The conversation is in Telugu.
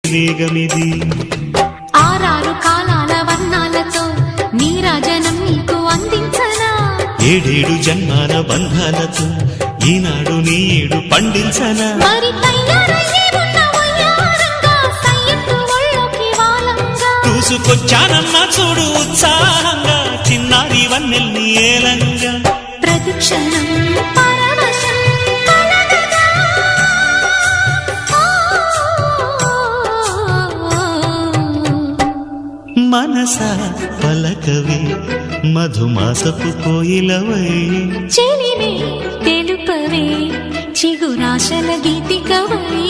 వేగమిది ఆరారు కాలాల వర్ణాలతో నీరాజనం నీకు అందించనా ఏడేడు జన్మాల బంధాలతో ఈనాడు నీ ఏడు పండించనా మరి తయారయ్యే ఉన్న వయ్యారంగా సయ్యత్తు ఒళ్ళోకి వాలంగా చూసుకొచ్చానమ్మా చూడు ఉత్సాహంగా చిన్నారి వన్నెల్ని ఏలంగా ప్రతిక్షణం పరవశం కలగగా. మనసా పలకవే మధుమాసపు కోయిలవై చెలిమే తెలుపవే చిగురాశల గీతికవై